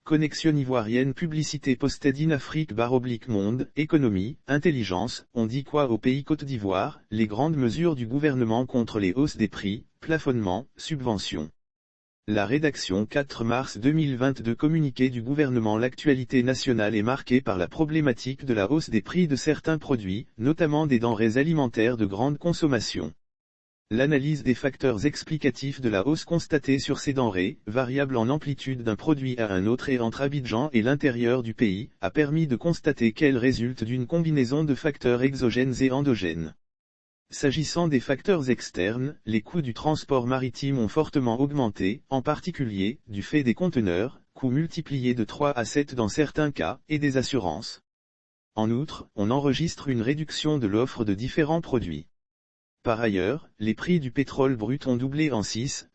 Connexion ivoirienne publicité posted in Afrique / monde, économie, intelligence, on dit quoi au pays Côte d'Ivoire, les grandes mesures du gouvernement contre les hausses des prix, plafonnement, subventions. La rédaction 4 mars 2022 communiqué du gouvernement. L'actualité nationale est marquée par la problématique de la hausse des prix de certains produits, notamment des denrées alimentaires de grande consommation. L'analyse des facteurs explicatifs de la hausse constatée sur ces denrées, variables en amplitude d'un produit à un autre et entre Abidjan et l'intérieur du pays, a permis de constater qu'elles résultent d'une combinaison de facteurs exogènes et endogènes. S'agissant des facteurs externes, les coûts du transport maritime ont fortement augmenté, en particulier, du fait des conteneurs, coûts multipliés de 3 à 7 dans certains cas, et des assurances. En outre, on enregistre une réduction de l'offre de différents produits. Par ailleurs, les prix du pétrole brut ont doublé en 6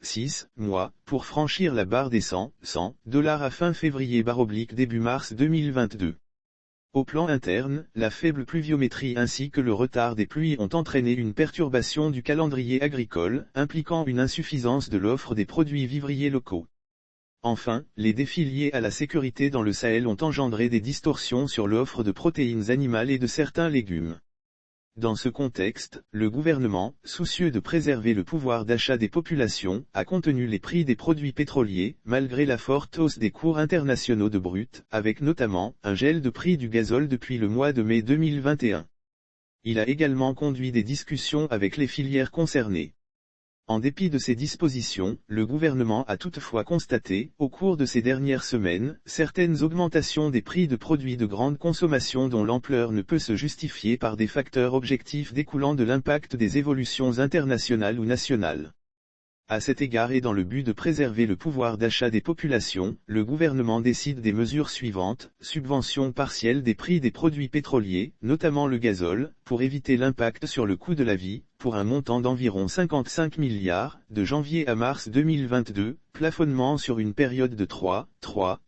mois, pour franchir la barre des 100 $ à fin février / début mars 2022. Au plan interne, la faible pluviométrie ainsi que le retard des pluies ont entraîné une perturbation du calendrier agricole, impliquant une insuffisance de l'offre des produits vivriers locaux. Enfin, les défis liés à la sécurité dans le Sahel ont engendré des distorsions sur l'offre de protéines animales et de certains légumes. Dans ce contexte, le gouvernement, soucieux de préserver le pouvoir d'achat des populations, a contenu les prix des produits pétroliers, malgré la forte hausse des cours internationaux de brut, avec notamment un gel de prix du gazole depuis le mois de mai 2021. Il a également conduit des discussions avec les filières concernées. En dépit de ces dispositions, le gouvernement a toutefois constaté, au cours de ces dernières semaines, certaines augmentations des prix de produits de grande consommation dont l'ampleur ne peut se justifier par des facteurs objectifs découlant de l'impact des évolutions internationales ou nationales. À cet égard et dans le but de préserver le pouvoir d'achat des populations, le gouvernement décide des mesures suivantes: subvention partielle des prix des produits pétroliers, notamment le gazole, pour éviter l'impact sur le coût de la vie, pour un montant d'environ 55 milliards, de janvier à mars 2022, plafonnement sur une période de 3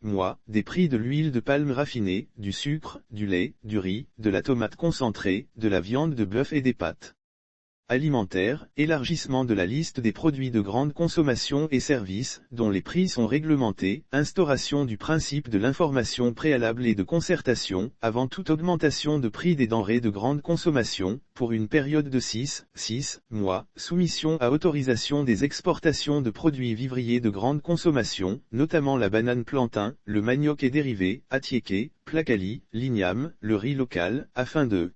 mois, des prix de l'huile de palme raffinée, du sucre, du lait, du riz, de la tomate concentrée, de la viande de bœuf et des pâtes alimentaire, élargissement de la liste des produits de grande consommation et services, dont les prix sont réglementés, instauration du principe de l'information préalable et de concertation, avant toute augmentation de prix des denrées de grande consommation, pour une période de 6 mois, soumission à autorisation des exportations de produits vivriers de grande consommation, notamment la banane plantain, le manioc et dérivés, attiéké, placali, l'igname, le riz local, afin de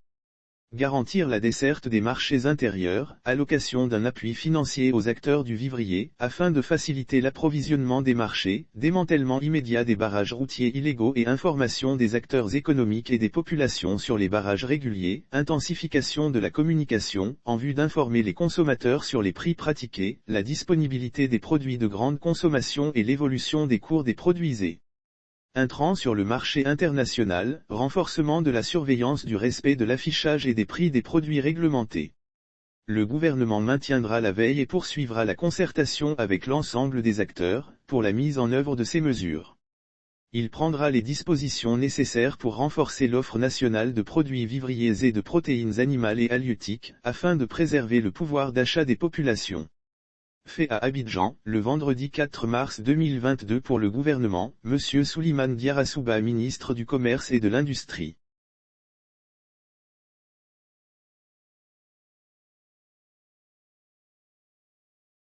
garantir la desserte des marchés intérieurs, allocation d'un appui financier aux acteurs du vivrier, afin de faciliter l'approvisionnement des marchés, démantèlement immédiat des barrages routiers illégaux et information des acteurs économiques et des populations sur les barrages réguliers, intensification de la communication, en vue d'informer les consommateurs sur les prix pratiqués, la disponibilité des produits de grande consommation et l'évolution des cours des produits intrants sur le marché international, renforcement de la surveillance du respect de l'affichage et des prix des produits réglementés. Le gouvernement maintiendra la veille et poursuivra la concertation avec l'ensemble des acteurs, pour la mise en œuvre de ces mesures. Il prendra les dispositions nécessaires pour renforcer l'offre nationale de produits vivriers et de protéines animales et halieutiques, afin de préserver le pouvoir d'achat des populations. Fait à Abidjan, le vendredi 4 mars 2022 pour le gouvernement, M. Souleymane Diarra Souba, ministre du Commerce et de l'Industrie.